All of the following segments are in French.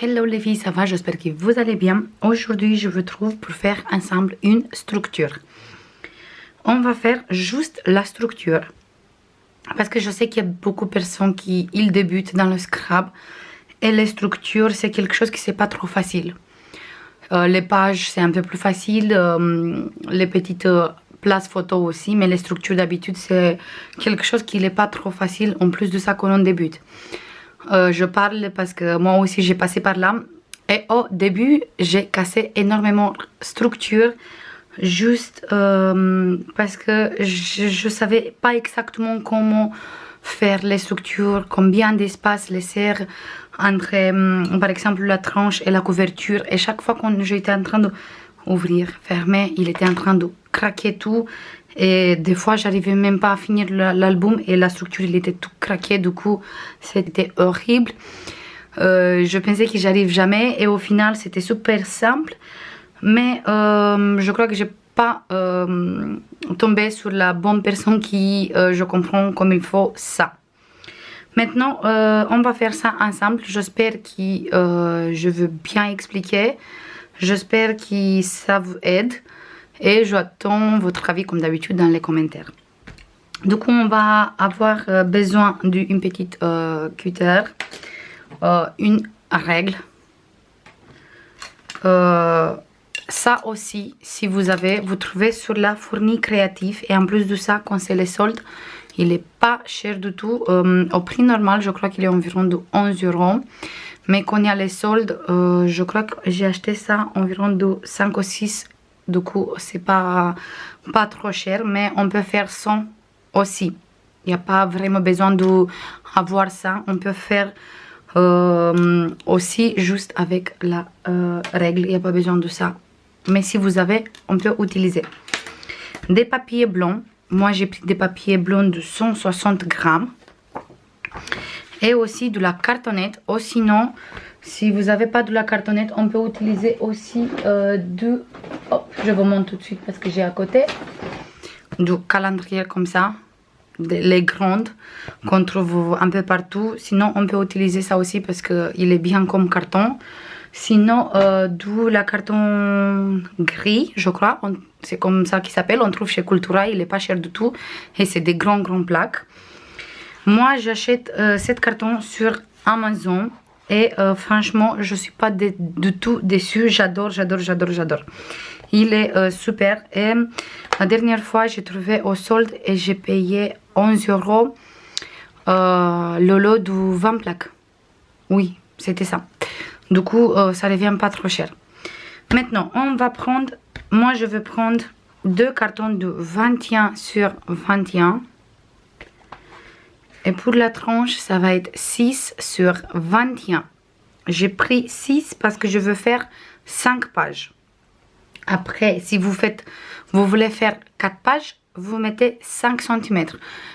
Hello les filles, ça va? J'espère que vous allez bien. Aujourd'hui, je vous trouve pour faire ensemble une structure. On va faire juste la structure. Parce que je sais qu'il y a beaucoup de personnes qui ils débutent dans le Scrap. Et les structures, c'est quelque chose qui c'est pas trop facile. Les pages, c'est un peu plus facile. Les petites places photos aussi. Mais les structures d'habitude, c'est quelque chose qui n'est pas trop facile. En plus de ça, quand on débute. Je parle parce que moi aussi j'ai passé par là et au début j'ai cassé énormément de structure juste parce que je savais pas exactement comment faire les structures, combien d'espace laisser entre par exemple la tranche et la couverture, et chaque fois que j'étais en train d'ouvrir, fermer, il était en train de craquer tout. Et des fois, j'arrivais même pas à finir l'album et la structure, il était tout craqué. Du coup, c'était horrible. Je pensais que j'arrive jamais et au final, c'était super simple. Mais je crois que j'ai pas tombé sur la bonne personne qui je comprends comme il faut ça. Maintenant, on va faire ça ensemble. J'espère que je veux bien expliquer. J'espère que ça vous aide. Et j'attends votre avis comme d'habitude dans les commentaires. Du coup, on va avoir besoin d'une petite cutter, une règle. Ça aussi, si vous avez, vous trouvez sur la fournie créative. Et en plus de ça, quand c'est les soldes, il n'est pas cher du tout. Au prix normal, je crois qu'il est environ de 11 €. Mais quand il y a les soldes, je crois que j'ai acheté ça environ de 5 ou 6 €. Du coup, c'est pas trop cher, mais on peut faire sans aussi. Il n'y a pas vraiment besoin d'avoir ça. On peut faire aussi juste avec la règle. Il n'y a pas besoin de ça. Mais si vous avez, on peut utiliser des papiers blancs. Moi, j'ai pris des papiers blancs de 160 grammes. Et aussi de la cartonnette. Ou sinon, si vous n'avez pas de la cartonnette, on peut utiliser aussi du... Oh, je vous montre tout de suite parce que j'ai à côté. Du calendrier comme ça. Les grandes qu'on trouve un peu partout. Sinon, on peut utiliser ça aussi parce qu'il est bien comme carton. Sinon, du la carton gris, je crois. C'est comme ça qu'il s'appelle. On trouve chez Cultura. Il n'est pas cher du tout. Et c'est des grands plaques. Moi, j'achète cette carton sur Amazon. Et franchement, je ne suis pas du tout déçue. J'adore. Il est super. Et la dernière fois, j'ai trouvé au solde et j'ai payé 11 € le lot de 20 plaques. Oui, c'était ça. Du coup, ça ne revient pas trop cher. Maintenant, on va prendre... Moi, je vais prendre 2 cartons de 21 sur 21. Et pour la tranche, ça va être 6 sur 21. J'ai pris 6 parce que je veux faire 5 pages. Après, si vous voulez faire 4 pages, vous mettez 5 cm.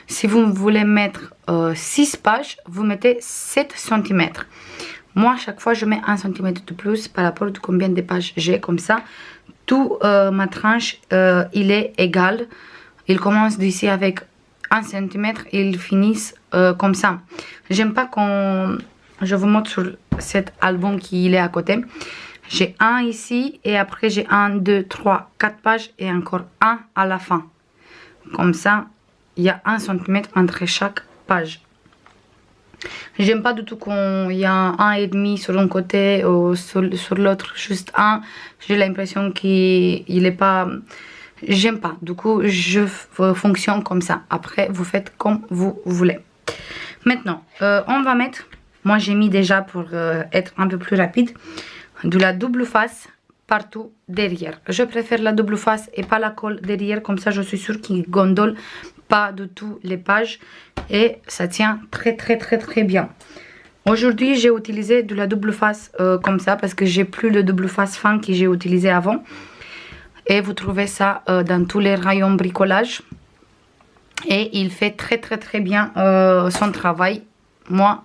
Si vous voulez mettre 6 pages, vous mettez 7 cm. Moi, chaque fois, je mets 1 cm de plus par rapport à combien de pages j'ai. Comme ça, tout ma tranche, il est égal. Il commence d'ici avec 1 cm et ils finissent comme ça. J'aime pas quand je vous montre sur cet album qui est à côté. J'ai un ici et après j'ai 1, 2, 3, 4 pages et encore un à la fin. Comme ça, il y a 1 cm entre chaque page. J'aime pas du tout quand il y a un et demi sur un côté ou sur l'autre juste un. J'ai l'impression qu'il est pas... J'aime pas. Du coup, je fonctionne comme ça. Après, vous faites comme vous voulez. Maintenant, on va mettre... Moi, j'ai mis déjà pour être un peu plus rapide, de la double face partout derrière. Je préfère la double face et pas la colle derrière. Comme ça, je suis sûre qu'il gondole pas du tout les pages. Et ça tient très bien. Aujourd'hui, j'ai utilisé de la double face comme ça parce que j'ai plus le double face fin que j'ai utilisé avant. Et vous trouvez ça dans tous les rayons bricolage. Et il fait très bien son travail. Moi,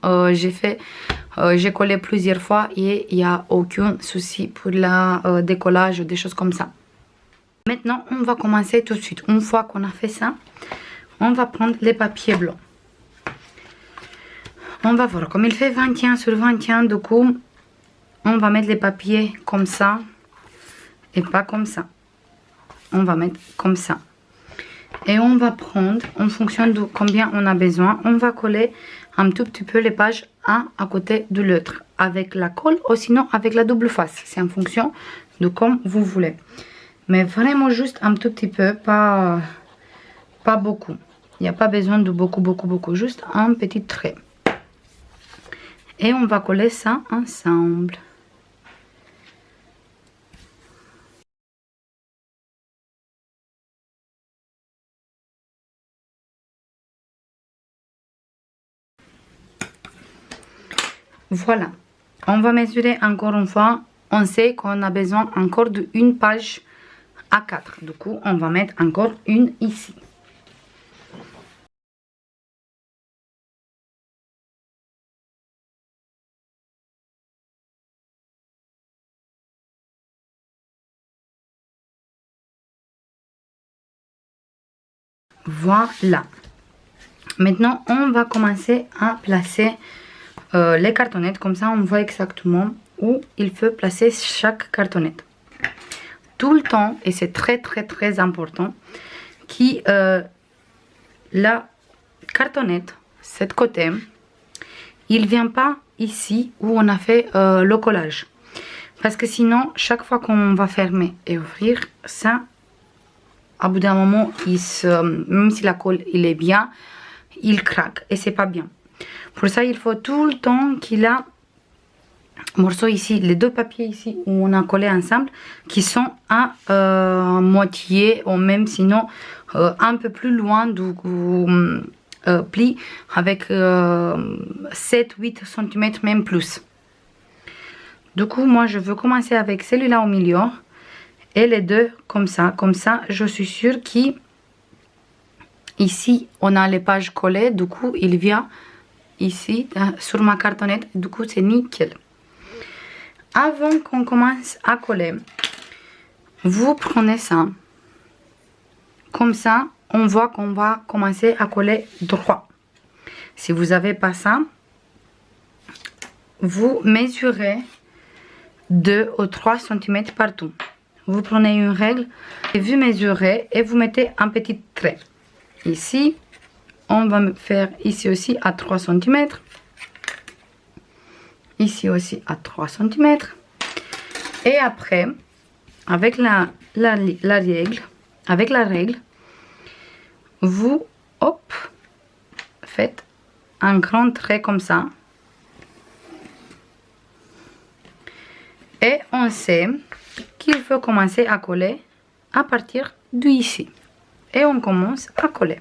j'ai collé plusieurs fois et il n'y a aucun souci pour le décollage ou des choses comme ça. Maintenant, on va commencer tout de suite. Une fois qu'on a fait ça, on va prendre les papiers blancs. On va voir, comme il fait 21 sur 21, du coup, on va mettre les papiers comme ça et pas comme ça. On va mettre comme ça. Et on va prendre, en fonction de combien on a besoin, on va coller un tout petit peu les pages un à côté de l'autre. Avec la colle ou sinon avec la double face. C'est en fonction de comme vous voulez. Mais vraiment juste un tout petit peu, pas beaucoup. Il n'y a pas besoin de beaucoup. Juste un petit trait. Et on va coller ça ensemble. Voilà. On va mesurer encore une fois. On sait qu'on a besoin encore d'une page A4. Du coup, on va mettre encore une ici. Voilà. Maintenant, on va commencer à placer les cartonnettes. Comme ça, on voit exactement où il faut placer chaque cartonnette. Tout le temps, et c'est très important, qui la cartonnette, cette côté, il vient pas ici où on a fait le collage. Parce que sinon, chaque fois qu'on va fermer et ouvrir, ça, à bout d'un moment, même si la colle il est bien, il craque et c'est pas bien. Pour ça, il faut tout le temps qu'il a morceaux ici, les deux papiers ici où on a collé ensemble, qui sont à moitié ou même sinon un peu plus loin du pli avec 7-8 cm même plus. Du coup, moi je veux commencer avec celui-là au milieu et les deux comme ça. Comme ça, je suis sûre qu'ici on a les pages collées. Du coup, il vient ici sur ma cartonnette. Du coup, c'est nickel. Avant qu'on commence à coller, vous prenez ça. Comme ça, on voit qu'on va commencer à coller droit. Si vous n'avez pas ça, vous mesurez 2 ou 3 cm partout. Vous prenez une règle et vous mesurez et vous mettez un petit trait. Ici, on va faire ici aussi à 3 cm. Ici aussi à 3 cm. Et après, avec la règle, vous faites un grand trait comme ça. Et on sait qu'il faut commencer à coller à partir d'ici. Et on commence à coller.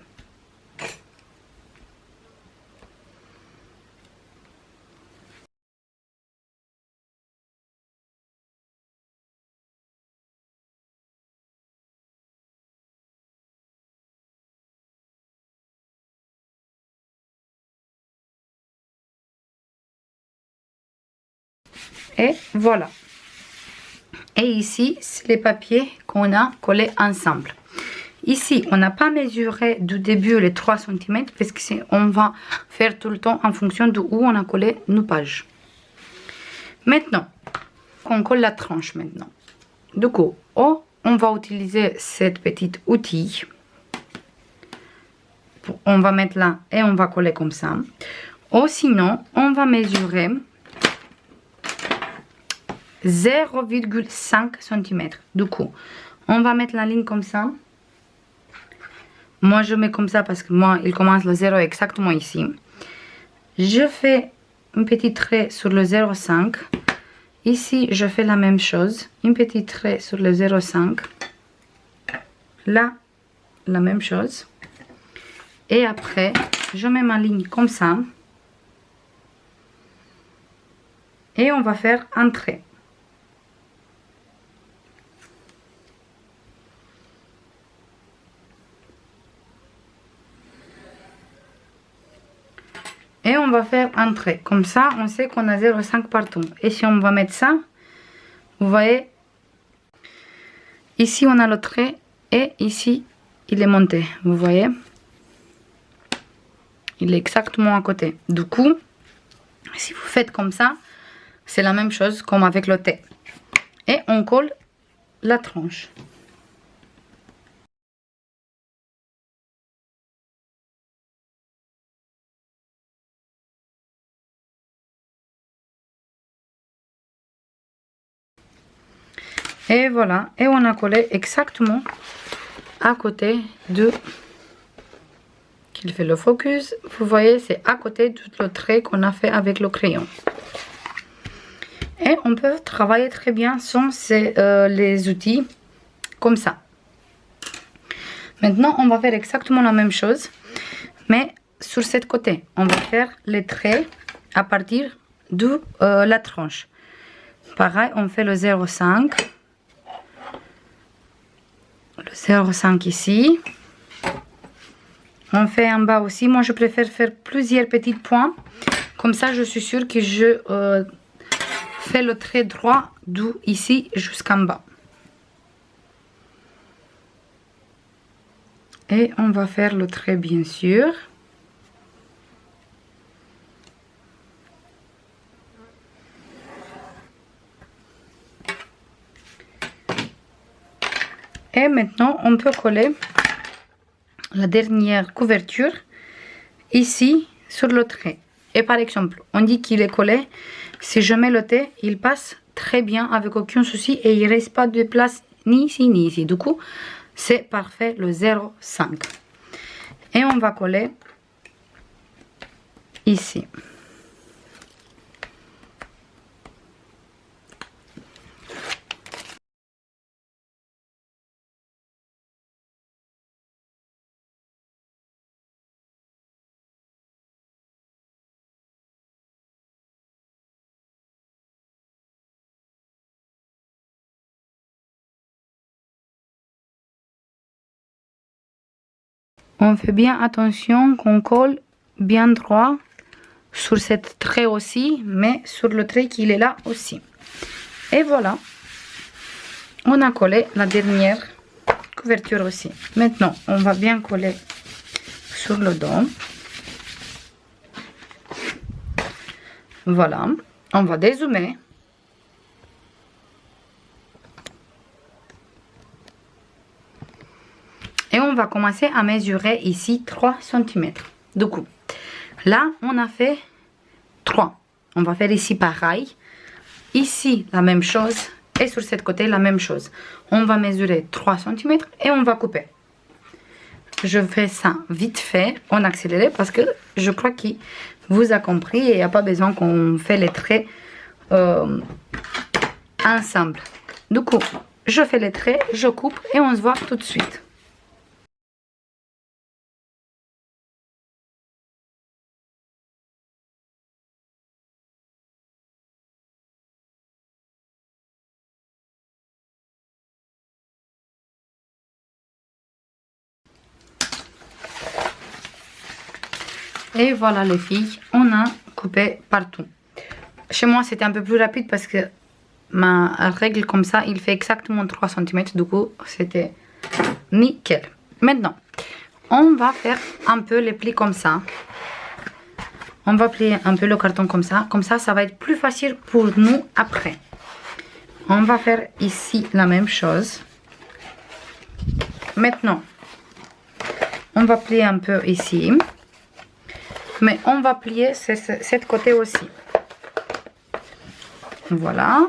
Et voilà. Et ici, c'est les papiers qu'on a collés ensemble. Ici, on n'a pas mesuré du début les 3 cm parce qu'on va faire tout le temps en fonction de où on a collé nos pages. Maintenant, on colle la tranche maintenant. Du coup, on va utiliser cette petite outil. On va mettre là et on va coller comme ça. Ou sinon, on va mesurer 0,5 cm. Du coup, on va mettre la ligne comme ça. Moi, je mets comme ça parce que moi, il commence le 0 exactement ici. Je fais un petit trait sur le 0,5. Ici, je fais la même chose. Un petit trait sur le 0,5. Là, la même chose. Et après, je mets ma ligne comme ça. Et on va faire un trait. Et on va faire un trait. Comme ça, on sait qu'on a 0,5 partout. Et si on va mettre ça, vous voyez, ici on a le trait et ici il est monté. Vous voyez, il est exactement à côté. Du coup, si vous faites comme ça, c'est la même chose comme avec le thé. Et on colle la tranche. Et voilà, et on a collé exactement à côté de... qu'il fait le focus. Vous voyez, c'est à côté de le trait qu'on a fait avec le crayon. Et on peut travailler très bien sans les outils comme ça. Maintenant, on va faire exactement la même chose, mais sur ce côté. On va faire les traits à partir de la tranche. Pareil, on fait le 0,5. Le 0,5 ici. On fait en bas aussi. Moi, je préfère faire plusieurs petits points. Comme ça, je suis sûre que je fais le trait droit d'où ici jusqu'en bas. Et on va faire le trait, bien sûr. Et maintenant, on peut coller la dernière couverture ici sur le trait. Et par exemple, on dit qu'il est collé. Si je mets le thé, il passe très bien avec aucun souci et il ne reste pas de place ni ici ni ici. Du coup, c'est parfait le 0,5. Et on va coller ici. On fait bien attention qu'on colle bien droit sur cette trait aussi, mais sur le trait qu'il est là aussi. Et voilà, on a collé la dernière couverture aussi. Maintenant, on va bien coller sur le dos. Voilà, on va dézoomer. Et on va commencer à mesurer ici 3 cm. Du coup, là, on a fait 3. On va faire ici pareil. Ici, la même chose. Et sur ce côté, la même chose. On va mesurer 3 cm et on va couper. Je fais ça vite fait, en accéléré, parce que je crois qu'il vous a compris et il n'y a pas besoin qu'on fait les traits ensemble. Du coup, je fais les traits, je coupe et on se voit tout de suite. Et voilà les filles, on a coupé partout. Chez moi c'était un peu plus rapide parce que ma règle comme ça, il fait exactement 3 cm. Du coup c'était nickel. Maintenant, on va faire un peu les plis comme ça. On va plier un peu le carton comme ça. Comme ça, ça va être plus facile pour nous après. On va faire ici la même chose. Maintenant, on va plier un peu ici. Mais on va plier cet côté aussi. Voilà.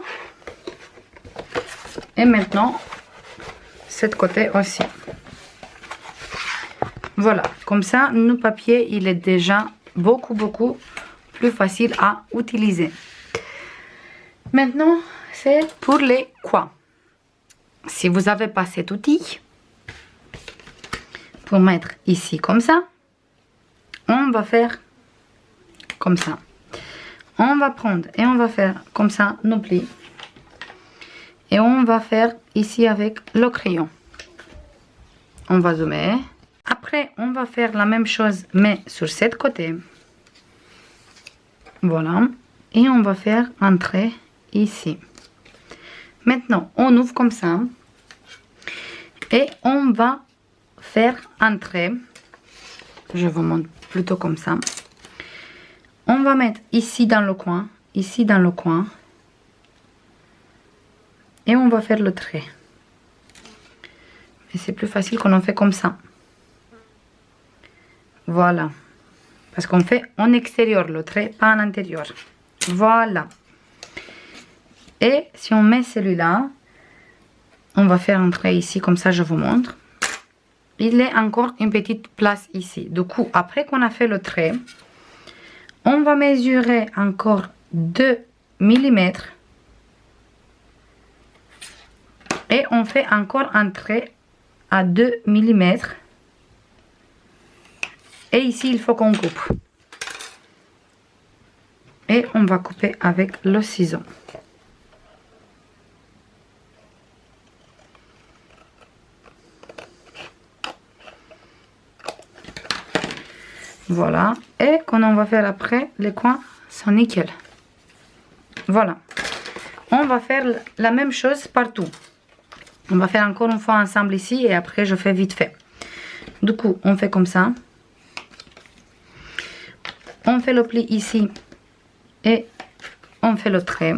Et maintenant, cet côté aussi. Voilà. Comme ça, nos papiers, il est déjà beaucoup plus facile à utiliser. Maintenant, c'est pour les coins. Si vous n'avez pas cet outil, pour mettre ici comme ça, on va faire comme ça. On va prendre et on va faire comme ça nos plis. Et on va faire ici avec le crayon. On va zoomer. Après, on va faire la même chose, mais sur ce côté. Voilà. Et on va faire un trait ici. Maintenant, on ouvre comme ça. Et on va faire un trait. Je vous montre plutôt comme ça. On va mettre ici dans le coin. Ici dans le coin. Et on va faire le trait. Mais c'est plus facile quand on fait comme ça. Voilà. Parce qu'on fait en extérieur le trait, pas en intérieur. Voilà. Et si on met celui-là, on va faire un trait ici, comme ça je vous montre. Il est encore une petite place ici. Du coup, après qu'on a fait le trait, on va mesurer encore 2 mm. Et on fait encore un trait à 2 mm. Et ici, il faut qu'on coupe. Et on va couper avec le ciseau. Voilà. Et quand on va faire après, les coins sont nickel. Voilà. On va faire la même chose partout. On va faire encore une fois ensemble ici et après je fais vite fait. Du coup, on fait comme ça. On fait le pli ici et on fait le trait.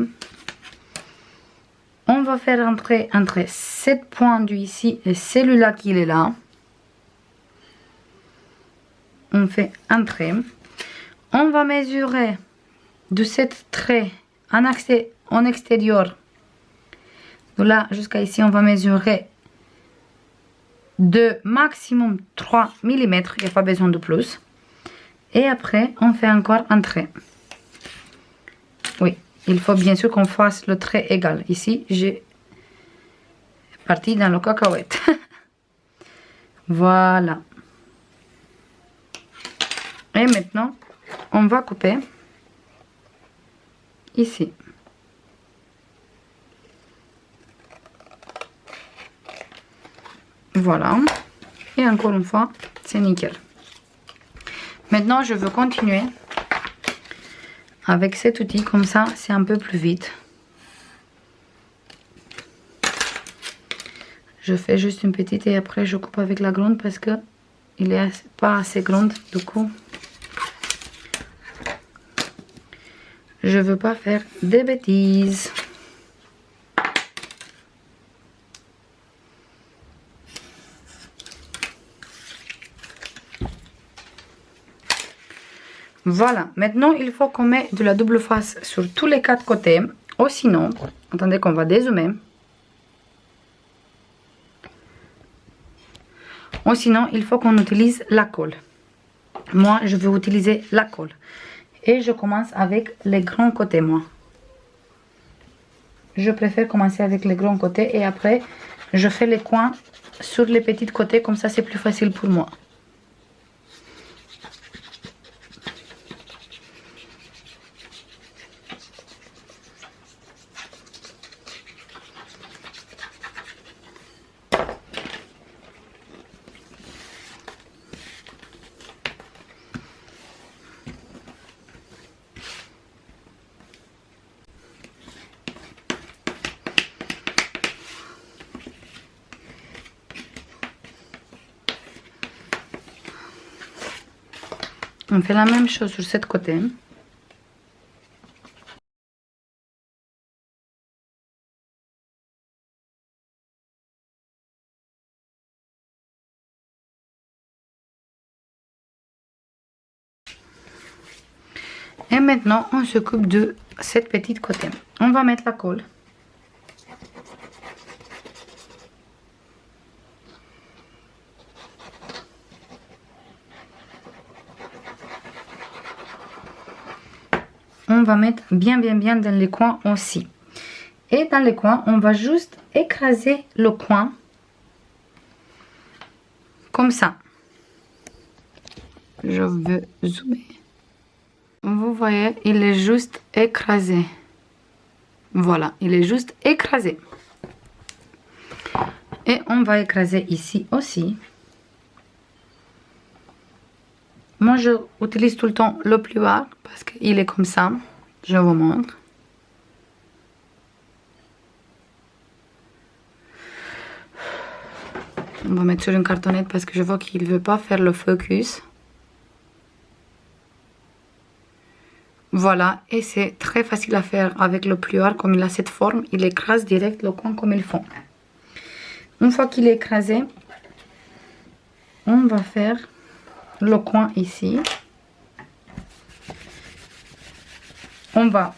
On va faire entrer entre cette pointe ici et celui-là qui est là. On fait un trait. On va mesurer de cette trait en extérieur. De là jusqu'à ici, on va mesurer de maximum 3 mm. Il n'y a pas besoin de plus. Et après, on fait encore un trait. Oui, il faut bien sûr qu'on fasse le trait égal. Ici, j'ai parti dans le cacahuète. Voilà. Et maintenant, on va couper ici. Voilà. Et encore une fois, c'est nickel. Maintenant, je veux continuer avec cet outil. Comme ça, c'est un peu plus vite. Je fais juste une petite et après, je coupe avec la grande parce que il est pas assez grande. Du coup, je veux pas faire des bêtises. Voilà, maintenant il faut qu'on mette de la double face sur tous les 4 côtés. Ou sinon, attendez qu'on va dézoomer. Ou sinon, il faut qu'on utilise la colle. Moi, je vais utiliser la colle. Et je commence avec les grands côtés, moi. Je préfère commencer avec les grands côtés et après, je fais les coins sur les petits côtés. Comme ça, c'est plus facile pour moi. On fait la même chose sur ce côté. Et maintenant, on s'occupe de cette petite côté. On va mettre la colle. On va mettre bien dans les coins aussi. Et dans les coins, on va juste écraser le coin. Comme ça. Je veux zoomer. Vous voyez, il est juste écrasé. Voilà, il est juste écrasé. Et on va écraser ici aussi. Moi, je utilise tout le temps le plus bas parce qu'il est comme ça. Je vous montre. On va mettre sur une cartonnette parce que je vois qu'il ne veut pas faire le focus. Voilà, et c'est très facile à faire avec le plieur. Comme il a cette forme, il écrase direct le coin comme il faut. Une fois qu'il est écrasé, on va faire le coin ici. On va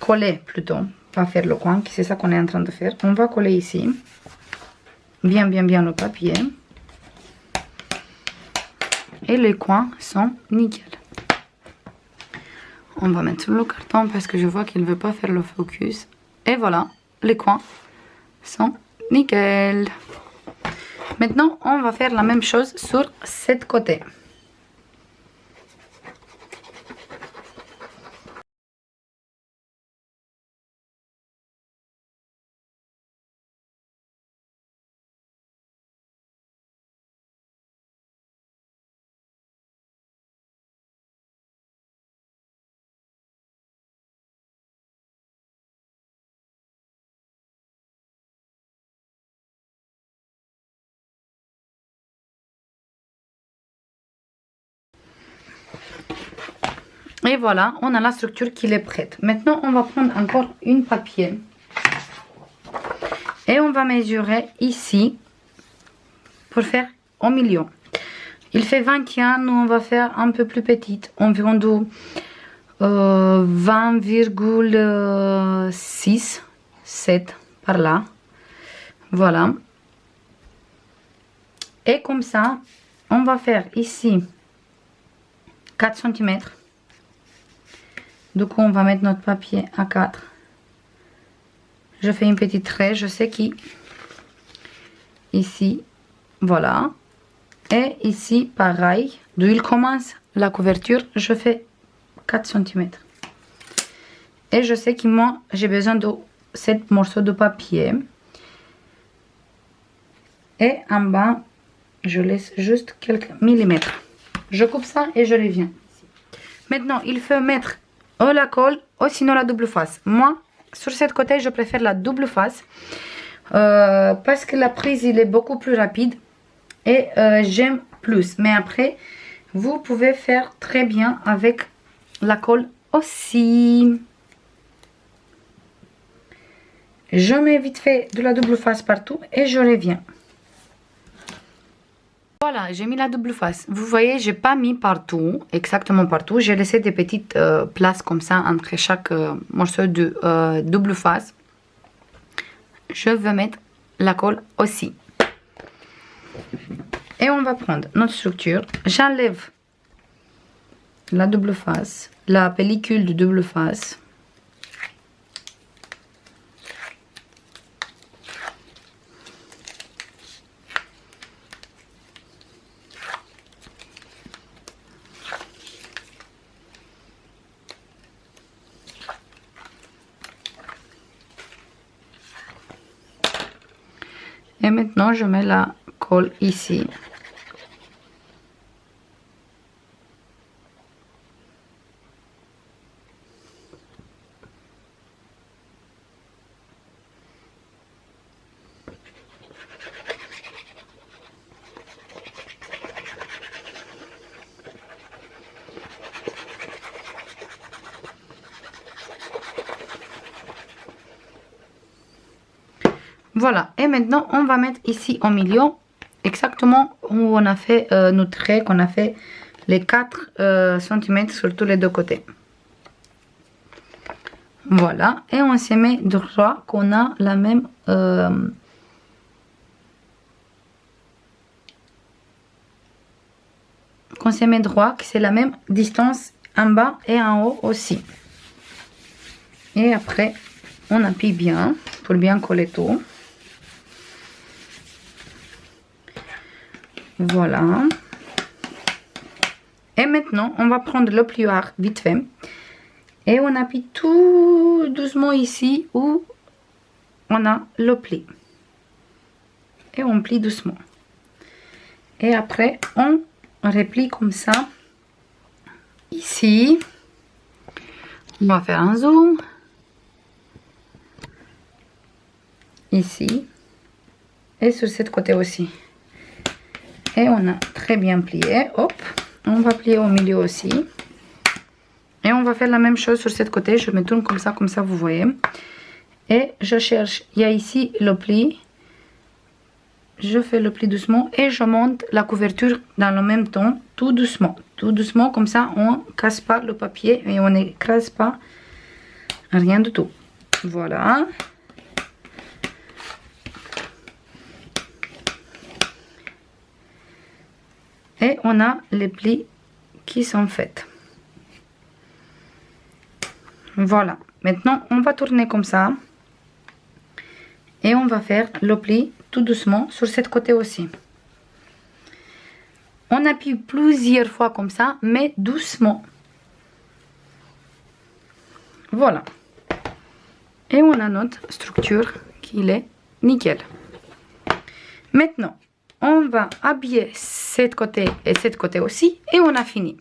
coller plutôt, pas faire le coin, c'est ça qu'on est en train de faire. On va coller ici, bien le papier. Et les coins sont nickel. On va mettre sur le carton parce que je vois qu'il ne veut pas faire le focus. Et voilà, les coins sont nickel. Maintenant, on va faire la même chose sur cet côté. Et voilà, on a la structure qui est prête. Maintenant, on va prendre encore une papier. Et on va mesurer ici pour faire au milieu. Il fait 21, nous on va faire un peu plus petite, environ de 20,6, 7 par là. Voilà. Et comme ça, on va faire ici 4 cm. Du coup, on va mettre notre papier à 4. Je fais une petite trait, je sais qui. Ici, voilà. Et ici, pareil. D'où il commence la couverture, je fais 4 cm. Et je sais que moi, j'ai besoin de 7 morceaux de papier. Et en bas, je laisse juste quelques millimètres. Je coupe ça et je reviens. Maintenant, il faut mettre ou la colle ou sinon la double face. Moi, sur ce côté, je préfère la double face. Parce que la prise, il est beaucoup plus rapide. Et j'aime plus. Mais après, vous pouvez faire très bien avec la colle aussi. Je mets vite fait de la double face partout et je reviens. Voilà, j'ai mis la double face. Vous voyez, j'ai pas mis partout, exactement partout. J'ai laissé des petites places comme ça entre chaque morceau de double face. Je vais mettre la colle aussi. Et on va prendre notre structure. J'enlève la double face, la pellicule de double face. Et maintenant, je mets la colle ici. Voilà, et maintenant on va mettre ici au milieu, exactement où on a fait nos traits, qu'on a fait les 4 cm sur tous les deux côtés. Voilà, et on se met droit, qu'on a la même... qu'on se met droit, que c'est la même distance en bas et en haut aussi. Et après, on appuie bien, pour bien coller tout. Voilà. Et maintenant, on va prendre le plieur vite fait. Et on appuie tout doucement ici où on a le pli. Et on plie doucement. Et après, on replie comme ça. Ici. On va faire un zoom. Ici. Et sur ce côté aussi. Et on a très bien plié. Hop. On va plier au milieu aussi. Et on va faire la même chose sur cette côté. Je me tourne comme ça vous voyez. Et je cherche, il y a ici le pli. Je fais le pli doucement et je monte la couverture dans le même temps, tout doucement. Tout doucement, comme ça on ne casse pas le papier et on n'écrase pas rien du tout. Voilà. Et on a les plis qui sont faits. Voilà. Maintenant, on va tourner comme ça. Et on va faire le pli tout doucement sur cette côté aussi. On appuie plusieurs fois comme ça, mais doucement. Voilà. Et on a notre structure qui est nickel. Maintenant, on va habiller cette côté et cette côté aussi. Et on a fini.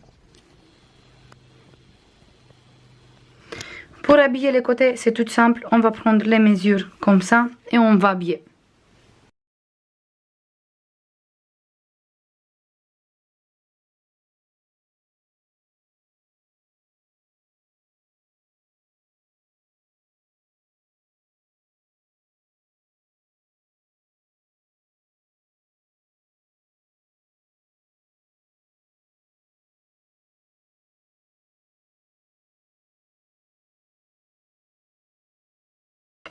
Pour habiller les côtés, c'est tout simple. On va prendre les mesures comme ça et on va habiller.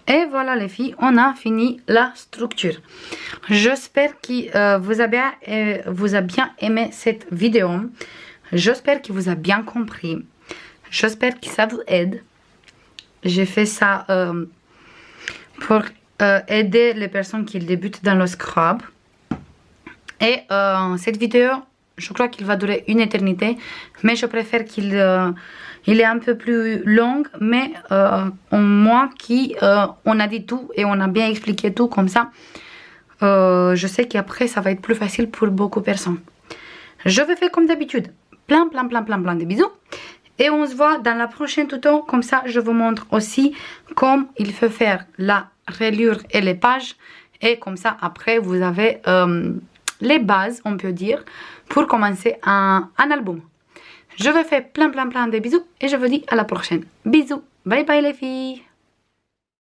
Et voilà les filles, on a fini la structure. J'espère que vous a bien aimé cette vidéo. J'espère que vous a bien compris. J'espère que ça vous aide. J'ai fait ça pour aider les personnes qui débutent dans le scrub. Et cette vidéo, je crois qu'il va durer une éternité. Mais je préfère qu'il est un peu plus long. Mais moi qui on a dit tout et on a bien expliqué tout comme ça. Je sais qu'après ça va être plus facile pour beaucoup de personnes. Je vais faire comme d'habitude. Plein de bisous. Et on se voit dans la prochaine tuto. Comme ça, je vous montre aussi comment il faut faire la reliure et les pages. Et comme ça, après, vous avez les bases, on peut dire, pour commencer un album. Je vous fais plein de bisous. Et je vous dis à la prochaine. Bisous. Bye bye les filles.